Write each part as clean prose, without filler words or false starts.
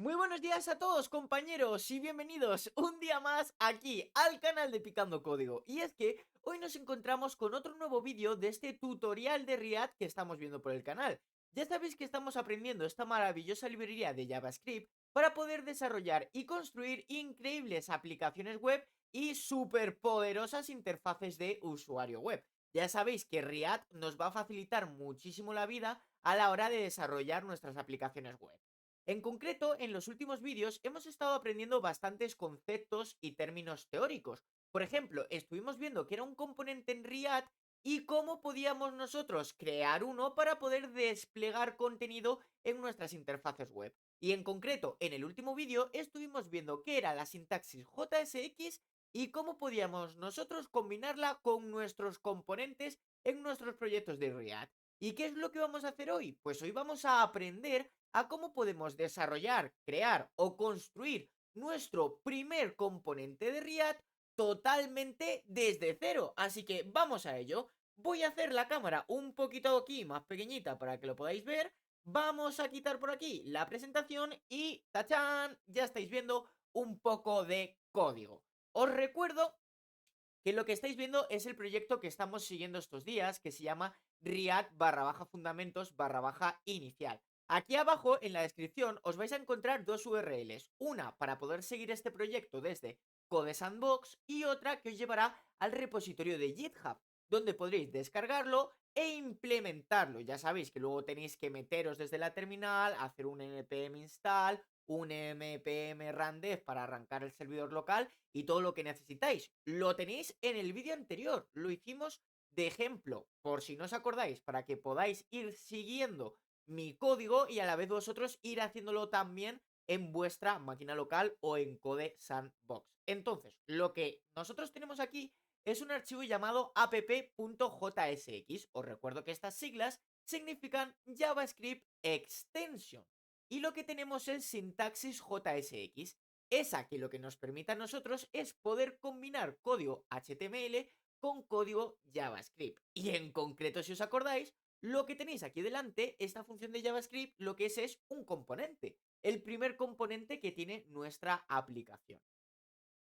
Muy buenos días a todos, compañeros, y bienvenidos un día más aquí al canal de Picando Código. Y es que hoy nos encontramos con otro nuevo vídeo de este tutorial de React que estamos viendo por el canal. Ya sabéis que estamos aprendiendo esta maravillosa librería de JavaScript para poder desarrollar y construir increíbles aplicaciones web y superpoderosas interfaces de usuario web. Ya sabéis que React nos va a facilitar muchísimo la vida a la hora de desarrollar nuestras aplicaciones web. En concreto, en los últimos vídeos hemos estado aprendiendo bastantes conceptos y términos teóricos. Por ejemplo, estuvimos viendo que era un componente en React y cómo podíamos nosotros crear uno para poder desplegar contenido en nuestras interfaces web. Y en concreto, en el último vídeo estuvimos viendo qué era la sintaxis JSX y cómo podíamos nosotros combinarla con nuestros componentes en nuestros proyectos de React. ¿Y qué es lo que vamos a hacer hoy? Pues hoy vamos a aprender a cómo podemos desarrollar, crear o construir nuestro primer componente de React totalmente desde cero. Así que vamos a ello. Voy a hacer la cámara un poquito aquí más pequeñita para que lo podáis ver. Vamos a quitar por aquí la presentación y ¡tachán! Ya estáis viendo un poco de código. Os recuerdo que lo que estáis viendo es el proyecto que estamos siguiendo estos días, que se llama React fundamentos inicial. Aquí abajo en la descripción os vais a encontrar dos URLs, una para poder seguir este proyecto desde Code Sandbox y otra que os llevará al repositorio de GitHub, donde podréis descargarlo e implementarlo. Ya sabéis que luego tenéis que meteros desde la terminal, hacer un npm install, un npm run dev para arrancar el servidor local y todo lo que necesitáis. Lo tenéis en el vídeo anterior, lo hicimos de ejemplo, por si no os acordáis, para que podáis ir siguiendo mi código y a la vez vosotros ir haciéndolo también en vuestra máquina local o en Code Sandbox. Entonces, lo que nosotros tenemos aquí es un archivo llamado app.jsx. Os recuerdo que estas siglas significan JavaScript Extension. Y lo que tenemos es sintaxis JSX, esa que lo que nos permite a nosotros es poder combinar código HTML con código JavaScript. Y en concreto, si os acordáis, lo que tenéis aquí delante, esta función de JavaScript, lo que es un componente, el primer componente que tiene nuestra aplicación.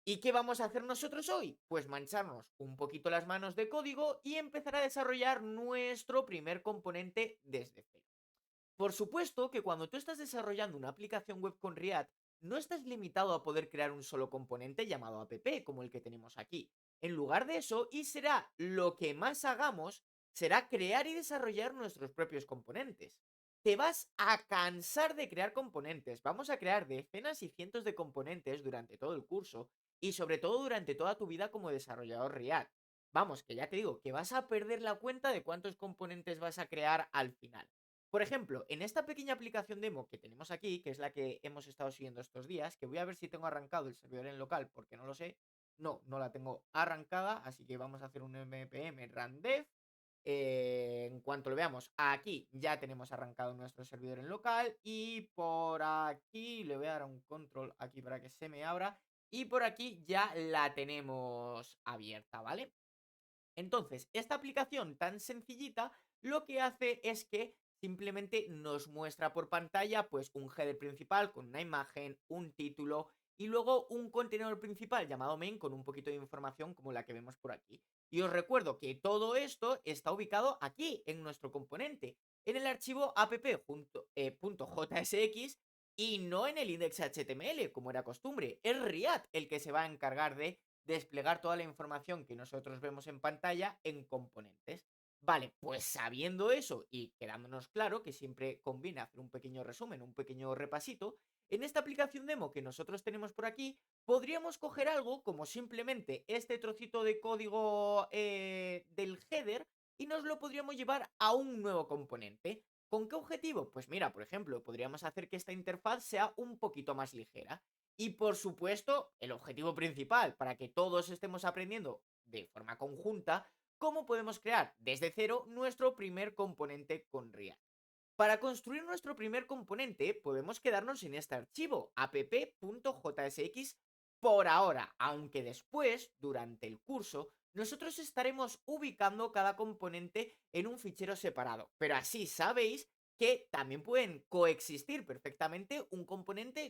¿Y qué vamos a hacer nosotros hoy? Pues mancharnos un poquito las manos de código y empezar a desarrollar nuestro primer componente desde cero. Por supuesto que cuando tú estás desarrollando una aplicación web con React, no estás limitado a poder crear un solo componente llamado app, como el que tenemos aquí. En lugar de eso, y será lo que más hagamos, será crear y desarrollar nuestros propios componentes. Te vas a cansar de crear componentes. Vamos a crear decenas y cientos de componentes durante todo el curso y sobre todo durante toda tu vida como desarrollador React. Vamos, que ya te digo, que vas a perder la cuenta de cuántos componentes vas a crear al final. Por ejemplo, en esta pequeña aplicación demo que tenemos aquí, que es la que hemos estado siguiendo estos días, que voy a ver si tengo arrancado el servidor en local porque no lo sé. No, no la tengo arrancada, así que vamos a hacer un npm run dev. En cuanto lo veamos, aquí ya tenemos arrancado nuestro servidor en local y por aquí le voy a dar un control aquí para que se me abra y por aquí ya la tenemos abierta, ¿vale? Entonces, esta aplicación tan sencillita lo que hace es que simplemente nos muestra por pantalla pues un header principal con una imagen, un título y luego un contenedor principal llamado main con un poquito de información como la que vemos por aquí. Y os recuerdo que todo esto está ubicado aquí en nuestro componente, en el archivo app.jsx y no en el index HTML como era costumbre. Es React el que se va a encargar de desplegar toda la información que nosotros vemos en pantalla en componentes. Vale, pues sabiendo eso y quedándonos claro que siempre conviene hacer un pequeño resumen, un pequeño repasito, en esta aplicación demo que nosotros tenemos por aquí, podríamos coger algo como simplemente este trocito de código del header y nos lo podríamos llevar a un nuevo componente. ¿Con qué objetivo? Pues mira, por ejemplo, podríamos hacer que esta interfaz sea un poquito más ligera. Y por supuesto, el objetivo principal, para que todos estemos aprendiendo de forma conjunta, cómo podemos crear desde cero nuestro primer componente con React. Para construir nuestro primer componente, podemos quedarnos en este archivo, app.jsx por ahora, aunque después, durante el curso, nosotros estaremos ubicando cada componente en un fichero separado. Pero así sabéis que también pueden coexistir perfectamente un componente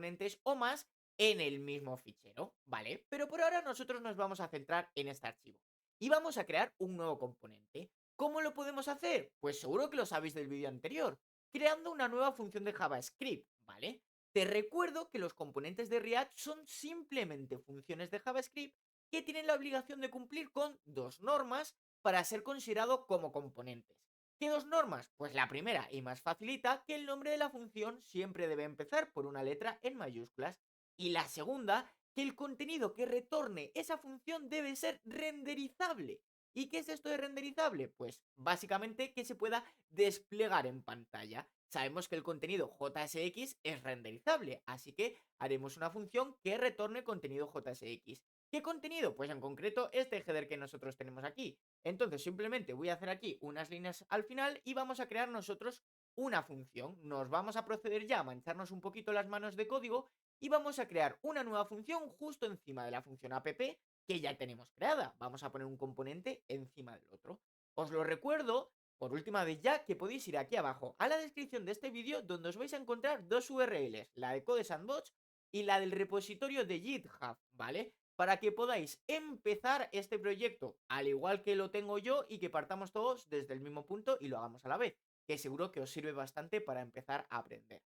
componentes o más en el mismo fichero, ¿vale? Pero por ahora nosotros nos vamos a centrar en este archivo y vamos a crear un nuevo componente. ¿Cómo lo podemos hacer? Pues seguro que lo sabéis del vídeo anterior, creando una nueva función de JavaScript, ¿vale? Te recuerdo que los componentes de React son simplemente funciones de JavaScript que tienen la obligación de cumplir con dos normas para ser considerado como componentes. ¿Qué dos normas? Pues la primera y más facilita, que el nombre de la función siempre debe empezar por una letra en mayúsculas. Y la segunda, que el contenido que retorne esa función debe ser renderizable. ¿Y qué es esto de renderizable? Pues básicamente que se pueda desplegar en pantalla. Sabemos que el contenido JSX es renderizable, así que haremos una función que retorne contenido JSX. ¿Qué contenido? Pues en concreto este header que nosotros tenemos aquí. Entonces simplemente voy a hacer aquí unas líneas al final y vamos a crear nosotros una función. Nos vamos a proceder ya a mancharnos un poquito las manos de código y vamos a crear una nueva función justo encima de la función app que ya tenemos creada. Vamos a poner un componente encima del otro. Os lo recuerdo, por última vez ya, que podéis ir aquí abajo a la descripción de este vídeo donde os vais a encontrar dos URLs, la de Code Sandbox y la del repositorio de GitHub, ¿vale? Para que podáis empezar este proyecto al igual que lo tengo yo y que partamos todos desde el mismo punto y lo hagamos a la vez, que seguro que os sirve bastante para empezar a aprender.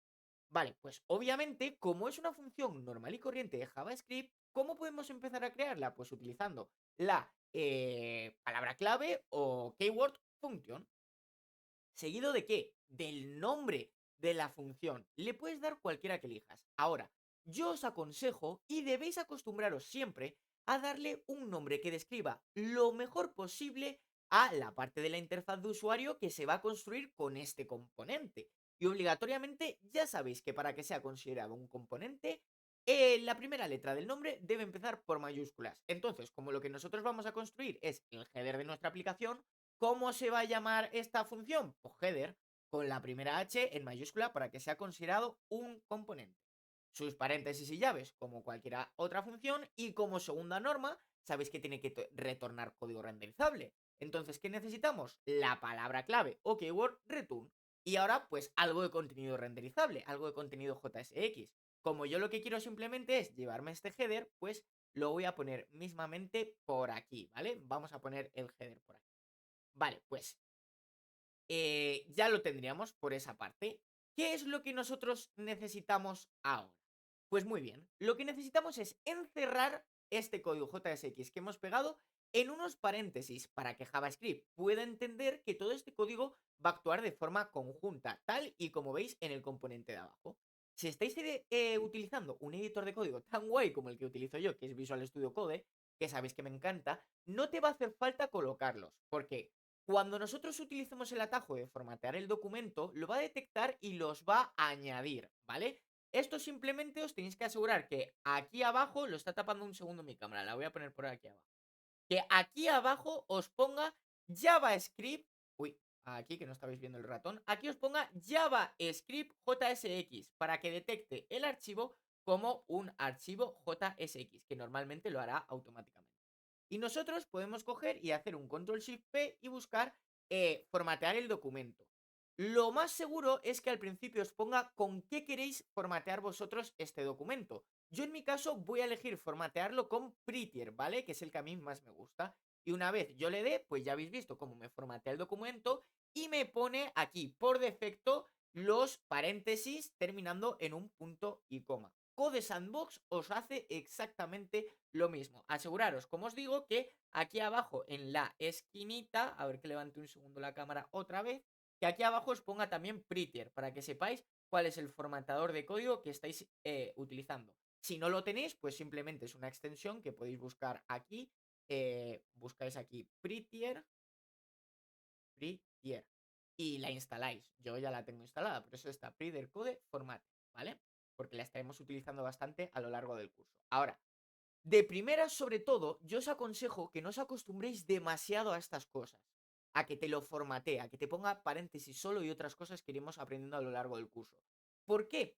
Vale, pues obviamente, como es una función normal y corriente de JavaScript, ¿cómo podemos empezar a crearla? Pues utilizando la palabra clave o keyword function. ¿Seguido de qué? Del nombre de la función. Le puedes dar cualquiera que elijas. Ahora, yo os aconsejo y debéis acostumbraros siempre a darle un nombre que describa lo mejor posible a la parte de la interfaz de usuario que se va a construir con este componente. Y obligatoriamente ya sabéis que para que sea considerado un componente, la primera letra del nombre debe empezar por mayúsculas. Entonces, como lo que nosotros vamos a construir es el header de nuestra aplicación, ¿cómo se va a llamar esta función? Pues header, con la primera H en mayúscula para que sea considerado un componente. Sus paréntesis y llaves, como cualquier otra función, y como segunda norma, sabéis que tiene que retornar código renderizable. Entonces, ¿qué necesitamos? La palabra clave o keyword return. Y ahora, pues algo de contenido renderizable, algo de contenido JSX. Como yo lo que quiero simplemente es llevarme este header, pues lo voy a poner mismamente por aquí, ¿vale? Vamos a poner el header por aquí. Vale, pues ya lo tendríamos por esa parte. ¿Qué es lo que nosotros necesitamos ahora? Pues muy bien, lo que necesitamos es encerrar este código JSX que hemos pegado en unos paréntesis para que JavaScript pueda entender que todo este código va a actuar de forma conjunta, tal y como veis en el componente de abajo. Si estáis utilizando un editor de código tan guay como el que utilizo yo, que es Visual Studio Code, que sabéis que me encanta, no te va a hacer falta colocarlos, porque cuando nosotros utilicemos el atajo de formatear el documento, lo va a detectar y los va a añadir, ¿vale? Esto simplemente os tenéis que asegurar que aquí abajo, lo está tapando un segundo mi cámara, la voy a poner por aquí abajo. Que aquí abajo os ponga JavaScript, uy, aquí que no estabais viendo el ratón, aquí os ponga JavaScript JSX para que detecte el archivo como un archivo JSX, que normalmente lo hará automáticamente. Y nosotros podemos coger y hacer un control shift P y buscar formatear el documento. Lo más seguro es que al principio os ponga con qué queréis formatear vosotros este documento. Yo en mi caso voy a elegir formatearlo con Prettier, ¿vale? Que es el que a mí más me gusta. Y una vez yo le dé, pues ya habéis visto cómo me formatea el documento y me pone aquí por defecto los paréntesis terminando en un punto y coma. Code Sandbox os hace exactamente lo mismo. Aseguraros, como os digo, que aquí abajo en la esquinita, a ver que levante un segundo la cámara otra vez, que aquí abajo os ponga también Prettier, para que sepáis cuál es el formatador de código que estáis utilizando. Si no lo tenéis, pues simplemente es una extensión que podéis buscar aquí. Buscáis aquí Prettier y la instaláis. Yo ya la tengo instalada, por eso está Prettier Code Format, ¿vale? Porque la estaremos utilizando bastante a lo largo del curso. Ahora, de primera, sobre todo, yo os aconsejo que no os acostumbréis demasiado a estas cosas. A que te lo formatee, a que te ponga paréntesis solo y otras cosas que iremos aprendiendo a lo largo del curso. ¿Por qué?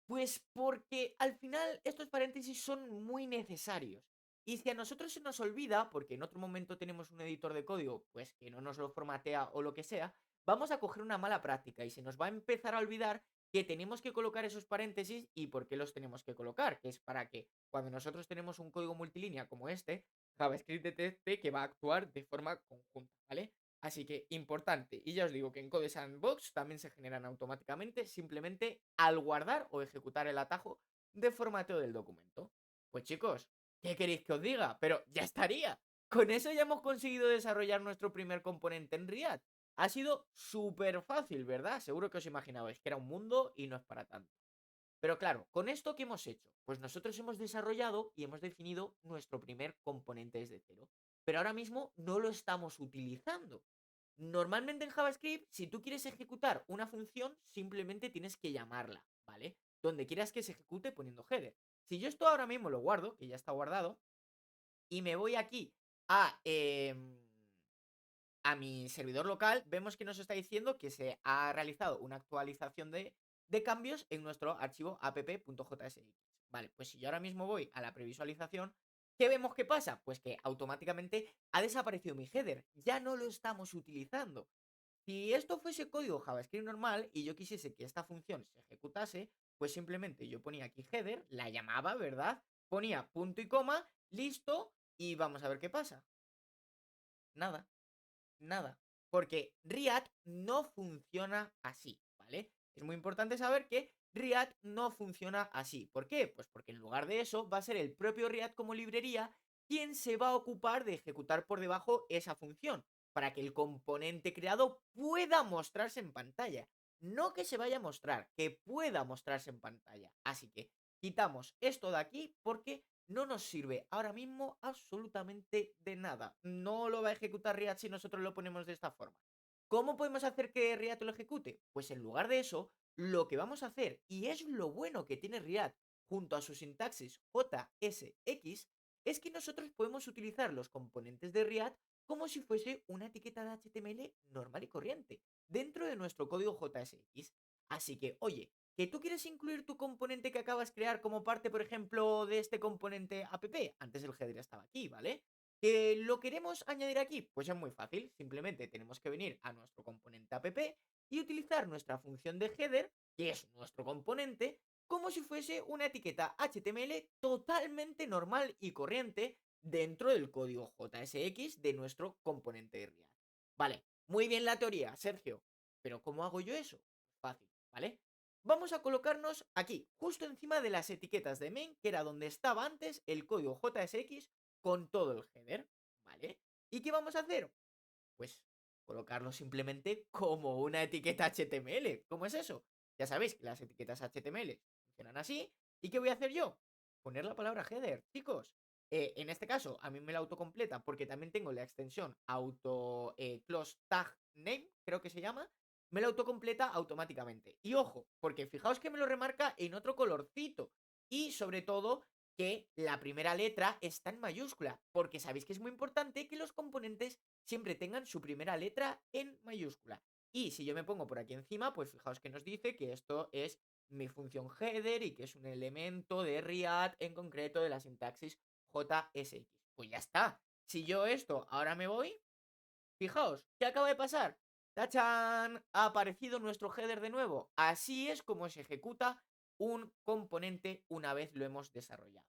Pues porque al final estos paréntesis son muy necesarios. Y si a nosotros se nos olvida, porque en otro momento tenemos un editor de código, pues que no nos lo formatea o lo que sea, vamos a coger una mala práctica y se nos va a empezar a olvidar que tenemos que colocar esos paréntesis y por qué los tenemos que colocar, que es para que cuando nosotros tenemos un código multilínea como este, JavaScript detecte que va a actuar de forma conjunta, ¿vale? Así que importante, y ya os digo que en Code Sandbox también se generan automáticamente simplemente al guardar o ejecutar el atajo de formateo del documento. Pues chicos, ¿qué queréis que os diga? Pero ya estaría. Con eso ya hemos conseguido desarrollar nuestro primer componente en React. Ha sido súper fácil, ¿verdad? Seguro que os imaginabais que era un mundo y no es para tanto. Pero claro, ¿con esto qué hemos hecho? Pues nosotros hemos desarrollado y hemos definido nuestro primer componente desde cero. Pero ahora mismo no lo estamos utilizando. Normalmente en JavaScript, si tú quieres ejecutar una función, simplemente tienes que llamarla, ¿vale? Donde quieras que se ejecute poniendo header. Si yo esto ahora mismo lo guardo, que ya está guardado, y me voy aquí a mi servidor local, vemos que nos está diciendo que se ha realizado una actualización de cambios en nuestro archivo app.jsx. Vale, pues si yo ahora mismo voy a la previsualización, ¿qué vemos que pasa? Pues que automáticamente ha desaparecido mi header, ya no lo estamos utilizando. Si esto fuese código JavaScript normal y yo quisiese que esta función se ejecutase, pues simplemente yo ponía aquí header, la llamaba, ¿verdad? Ponía punto y coma, listo, y vamos a ver qué pasa. Nada. Nada, porque React no funciona así, ¿vale? Es muy importante saber que React no funciona así. ¿Por qué? Pues porque en lugar de eso va a ser el propio React como librería quien se va a ocupar de ejecutar por debajo esa función para que el componente creado pueda mostrarse en pantalla. No que se vaya a mostrar, que pueda mostrarse en pantalla. Así que quitamos esto de aquí porque no nos sirve ahora mismo absolutamente de nada. No lo va a ejecutar React si nosotros lo ponemos de esta forma. ¿Cómo podemos hacer que React lo ejecute? Pues en lugar de eso, lo que vamos a hacer, y es lo bueno que tiene React junto a su sintaxis JSX, es que nosotros podemos utilizar los componentes de React como si fuese una etiqueta de HTML normal y corriente dentro de nuestro código JSX. Así que, oye, ¿que tú quieres incluir tu componente que acabas de crear como parte, por ejemplo, de este componente app? Antes el header estaba aquí, ¿vale? ¿Que lo queremos añadir aquí? Pues es muy fácil. Simplemente tenemos que venir a nuestro componente app y utilizar nuestra función de header, que es nuestro componente, como si fuese una etiqueta HTML totalmente normal y corriente dentro del código JSX de nuestro componente de React. Vale, muy bien la teoría, Sergio. Pero ¿cómo hago yo eso? Fácil, ¿vale? Vamos a colocarnos aquí, justo encima de las etiquetas de main, que era donde estaba antes el código JSX con todo el header, ¿vale? ¿Y qué vamos a hacer? Pues colocarlo simplemente como una etiqueta HTML. ¿Cómo es eso? Ya sabéis que las etiquetas HTML funcionan así. ¿Y qué voy a hacer yo? Poner la palabra header, chicos. En este caso, a mí me la autocompleta porque también tengo la extensión auto close tag name, creo que se llama. Me la autocompleta automáticamente. Y ojo, porque fijaos que me lo remarca en otro colorcito. Y sobre todo, que la primera letra está en mayúscula, porque sabéis que es muy importante que los componentes siempre tengan su primera letra en mayúscula. Y si yo me pongo por aquí encima, pues fijaos que nos dice que esto es mi función header y que es un elemento de React, en concreto de la sintaxis JSX. Pues ya está. Si yo esto ahora me voy, fijaos, ¿qué acaba de pasar? ¡Tachán! Ha aparecido nuestro header de nuevo. Así es como se ejecuta un componente una vez lo hemos desarrollado.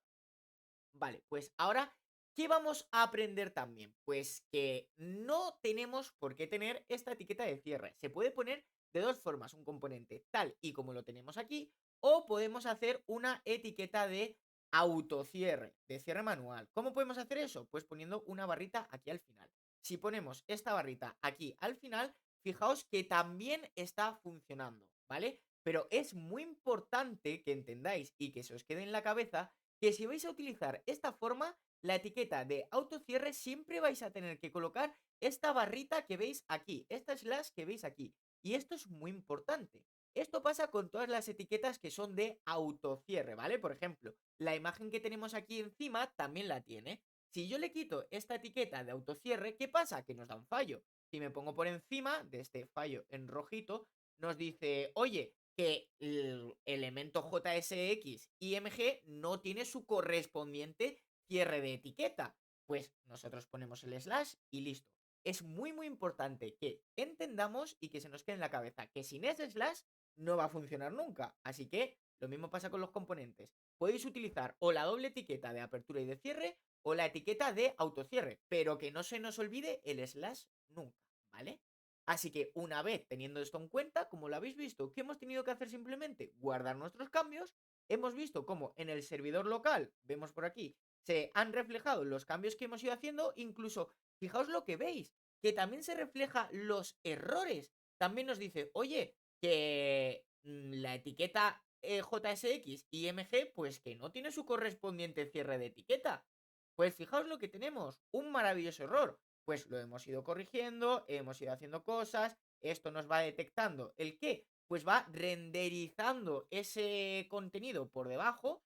Vale, pues ahora, ¿qué vamos a aprender también? Pues que no tenemos por qué tener esta etiqueta de cierre. Se puede poner de dos formas un componente tal y como lo tenemos aquí, o podemos hacer una etiqueta de autocierre, de cierre manual. ¿Cómo podemos hacer eso? Pues poniendo una barrita aquí al final. Si ponemos esta barrita aquí al final, fijaos que también está funcionando, ¿vale? Pero es muy importante que entendáis y que se os quede en la cabeza que si vais a utilizar esta forma, la etiqueta de autocierre siempre vais a tener que colocar esta barrita que veis aquí, esta slash que veis aquí. Y esto es muy importante. Esto pasa con todas las etiquetas que son de autocierre, ¿vale? Por ejemplo, la imagen que tenemos aquí encima también la tiene. Si yo le quito esta etiqueta de autocierre, ¿qué pasa? Que nos da un fallo. Si me pongo por encima de este fallo en rojito, nos dice, oye, que el elemento JSX IMG no tiene su correspondiente cierre de etiqueta. Pues nosotros ponemos el slash y listo. Es muy muy importante que entendamos y que se nos quede en la cabeza que sin ese slash no va a funcionar nunca. Así que lo mismo pasa con los componentes. Podéis utilizar o la doble etiqueta de apertura y de cierre o la etiqueta de autocierre, pero que no se nos olvide el slash nunca, ¿vale? Así que una vez teniendo esto en cuenta, como lo habéis visto, ¿qué hemos tenido que hacer simplemente? Guardar nuestros cambios. Hemos visto cómo en el servidor local, vemos por aquí, se han reflejado los cambios que hemos ido haciendo, incluso, fijaos lo que veis, que también se refleja los errores. También nos dice, oye, que la etiqueta JSX y MG, pues que no tiene su correspondiente cierre de etiqueta. Pues fijaos lo que tenemos, un maravilloso error. Pues lo hemos ido corrigiendo, hemos ido haciendo cosas, esto nos va detectando el qué, pues va renderizando ese contenido por debajo,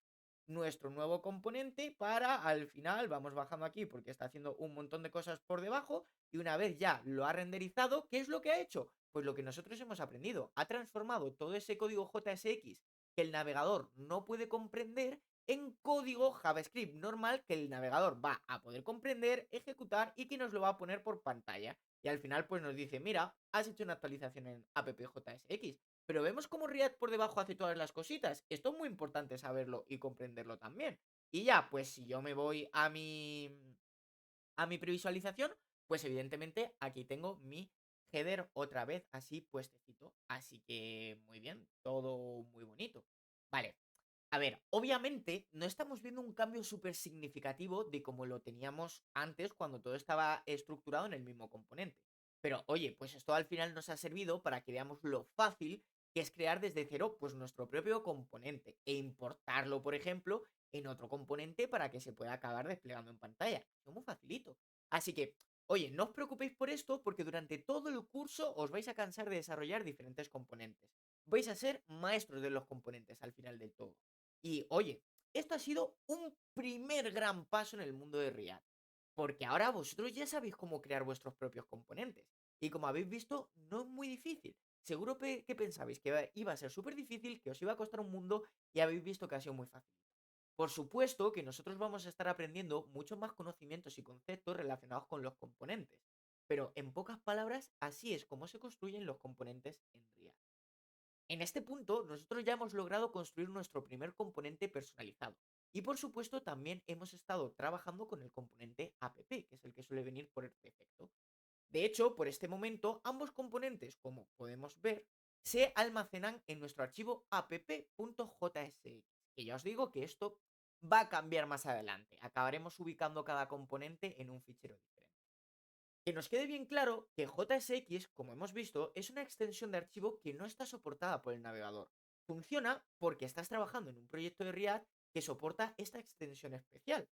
nuestro nuevo componente, para al final, vamos bajando aquí porque está haciendo un montón de cosas por debajo, y una vez ya lo ha renderizado, ¿qué es lo que ha hecho? Pues lo que nosotros hemos aprendido, ha transformado todo ese código JSX que el navegador no puede comprender en código JavaScript normal que el navegador va a poder comprender, ejecutar y que nos lo va a poner por pantalla. Y al final pues nos dice, mira, has hecho una actualización en app.jsx. Pero vemos cómo React por debajo hace todas las cositas. Esto es muy importante saberlo y comprenderlo también. Y ya, pues si yo me voy a mi previsualización, pues evidentemente aquí tengo mi header otra vez así puestecito. Así que muy bien, todo muy bonito. Vale, a ver, obviamente no estamos viendo un cambio súper significativo de como lo teníamos antes cuando todo estaba estructurado en el mismo componente. Pero oye, pues esto al final nos ha servido para que veamos lo fácil que es crear desde cero pues nuestro propio componente e importarlo, por ejemplo, en otro componente para que se pueda acabar desplegando en pantalla. Es muy facilito. Así que, oye, no os preocupéis por esto porque durante todo el curso os vais a cansar de desarrollar diferentes componentes. Vais a ser maestros de los componentes al final del todo. Y oye, esto ha sido un primer gran paso en el mundo de React, porque ahora vosotros ya sabéis cómo crear vuestros propios componentes. Y como habéis visto, no es muy difícil. Seguro que pensabais que iba a ser súper difícil, que os iba a costar un mundo, y habéis visto que ha sido muy fácil. Por supuesto que nosotros vamos a estar aprendiendo muchos más conocimientos y conceptos relacionados con los componentes. Pero en pocas palabras, así es como se construyen los componentes en React. En este punto, nosotros ya hemos logrado construir nuestro primer componente personalizado. Y por supuesto, también hemos estado trabajando con el componente app, que es el que suele venir por defecto. De hecho, por este momento, ambos componentes, como podemos ver, se almacenan en nuestro archivo app.jsx, que ya os digo que esto va a cambiar más adelante. Acabaremos ubicando cada componente en un fichero diferente. Que nos quede bien claro que JSX, como hemos visto, es una extensión de archivo que no está soportada por el navegador. Funciona porque estás trabajando en un proyecto de React que soporta esta extensión especial.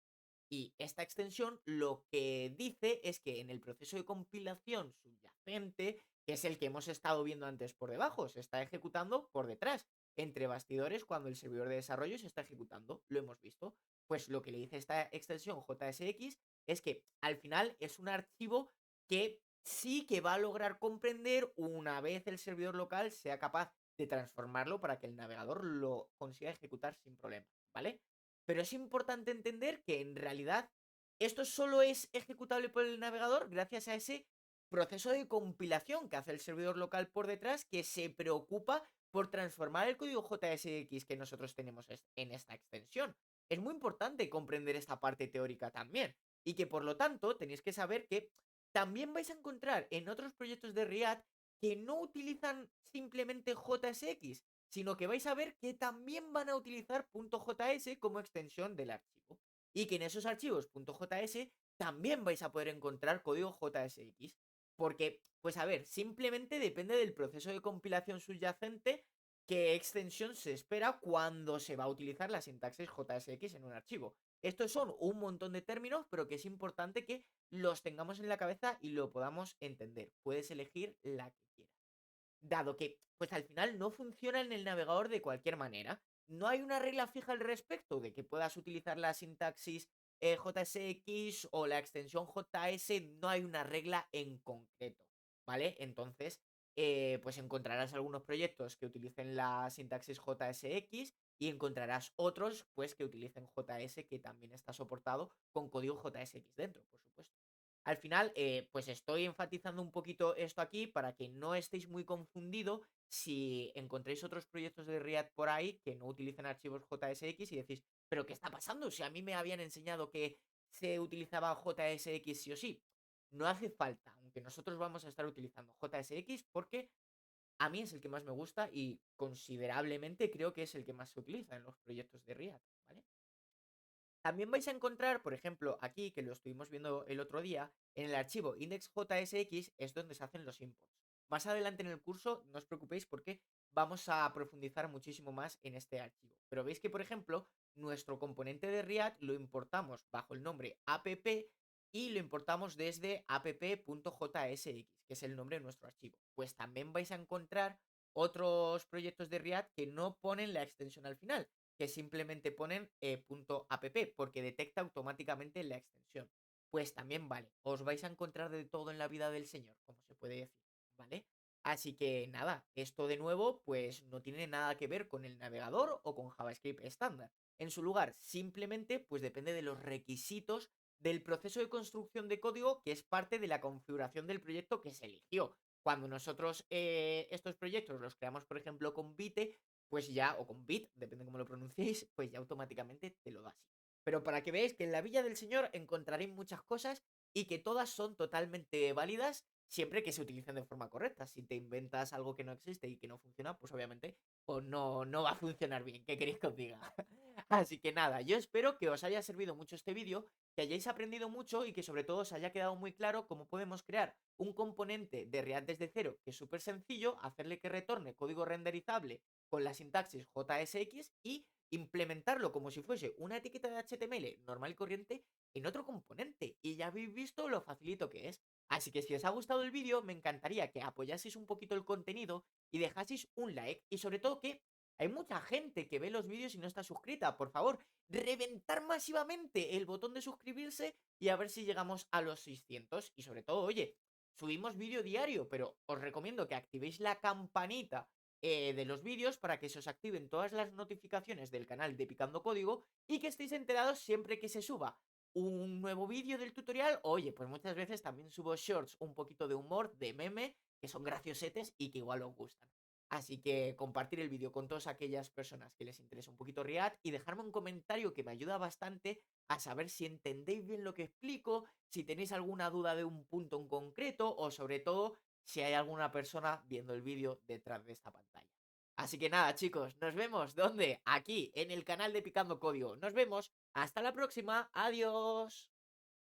Y esta extensión lo que dice es que en el proceso de compilación subyacente, que es el que hemos estado viendo antes por debajo, se está ejecutando por detrás, entre bastidores, cuando el servidor de desarrollo se está ejecutando, lo hemos visto. Pues lo que le dice esta extensión JSX es que al final es un archivo que sí que va a lograr comprender una vez el servidor local sea capaz de transformarlo para que el navegador lo consiga ejecutar sin problema, ¿vale? Pero es importante entender que en realidad esto solo es ejecutable por el navegador gracias a ese proceso de compilación que hace el servidor local por detrás, que se preocupa por transformar el código JSX que nosotros tenemos en esta extensión. Es muy importante comprender esta parte teórica también, y que por lo tanto tenéis que saber que también vais a encontrar en otros proyectos de React que no utilizan simplemente JSX, sino que vais a ver que también van a utilizar .js como extensión del archivo. Y que en esos archivos .js también vais a poder encontrar código JSX. Porque, pues a ver, simplemente depende del proceso de compilación subyacente qué extensión se espera cuando se va a utilizar la sintaxis JSX en un archivo. Estos son un montón de términos, pero que es importante que los tengamos en la cabeza y lo podamos entender. Puedes elegir la que quieras. Dado que, pues al final no funciona en el navegador de cualquier manera. No hay una regla fija al respecto de que puedas utilizar la sintaxis JSX o la extensión JS, no hay una regla en concreto, ¿vale? Entonces, pues encontrarás algunos proyectos que utilicen la sintaxis JSX y encontrarás otros, pues, que utilicen JS, que también está soportado con código JSX dentro, por supuesto. Al final, pues estoy enfatizando un poquito esto aquí para que no estéis muy confundidos si encontréis otros proyectos de React por ahí que no utilicen archivos JSX y decís, ¿pero qué está pasando? Si a mí me habían enseñado que se utilizaba JSX sí o sí. No hace falta, aunque nosotros vamos a estar utilizando JSX porque a mí es el que más me gusta y considerablemente creo que es el que más se utiliza en los proyectos de React, ¿vale? También vais a encontrar, por ejemplo, aquí, que lo estuvimos viendo el otro día, en el archivo index.jsx es donde se hacen los imports. Más adelante en el curso, no os preocupéis porque vamos a profundizar muchísimo más en este archivo. Pero veis que, por ejemplo, nuestro componente de React lo importamos bajo el nombre app y lo importamos desde app.jsx, que es el nombre de nuestro archivo. Pues también vais a encontrar otros proyectos de React que no ponen la extensión al final, que simplemente ponen .app porque detecta automáticamente la extensión. Pues también vale, os vais a encontrar de todo en la vida del señor, como se puede decir, ¿vale? Así que nada, esto de nuevo pues no tiene nada que ver con el navegador o con JavaScript estándar. En su lugar, simplemente pues depende de los requisitos del proceso de construcción de código que es parte de la configuración del proyecto que se eligió. Cuando nosotros estos proyectos los creamos, por ejemplo, con Vite, pues ya, o con Bit, depende cómo lo pronunciéis, pues ya automáticamente te lo da así. Pero para que veáis que en la Villa del Señor encontraréis muchas cosas y que todas son totalmente válidas siempre que se utilicen de forma correcta. Si te inventas algo que no existe y que no funciona, pues obviamente pues no va a funcionar bien. ¿Qué queréis que os diga? Así que nada, yo espero que os haya servido mucho este vídeo, que hayáis aprendido mucho y que sobre todo os haya quedado muy claro cómo podemos crear un componente de React desde cero, que es súper sencillo, hacerle que retorne código renderizable con la sintaxis JSX y implementarlo como si fuese una etiqueta de HTML normal y corriente en otro componente. Y ya habéis visto lo facilito que es. Así que si os ha gustado el vídeo, me encantaría que apoyaseis un poquito el contenido y dejaseis un like. Y sobre todo que hay mucha gente que ve los vídeos y no está suscrita. Por favor, reventar masivamente el botón de suscribirse y a ver si llegamos a los 600. Y sobre todo, oye, subimos vídeo diario, pero os recomiendo que activéis la campanita de los vídeos para que se os activen todas las notificaciones del canal de Picando Código y que estéis enterados siempre que se suba un nuevo vídeo del tutorial. Oye, pues muchas veces también subo shorts un poquito de humor, de meme, que son graciosetes y que igual os gustan. Así que compartir el vídeo con todas aquellas personas que les interesa un poquito React y dejarme un comentario que me ayuda bastante a saber si entendéis bien lo que explico, si tenéis alguna duda de un punto en concreto o sobre todo si hay alguna persona viendo el vídeo detrás de esta pantalla. Así que nada, chicos, nos vemos. ¿Dónde? Aquí, en el canal de Picando Código. Nos vemos. Hasta la próxima. Adiós.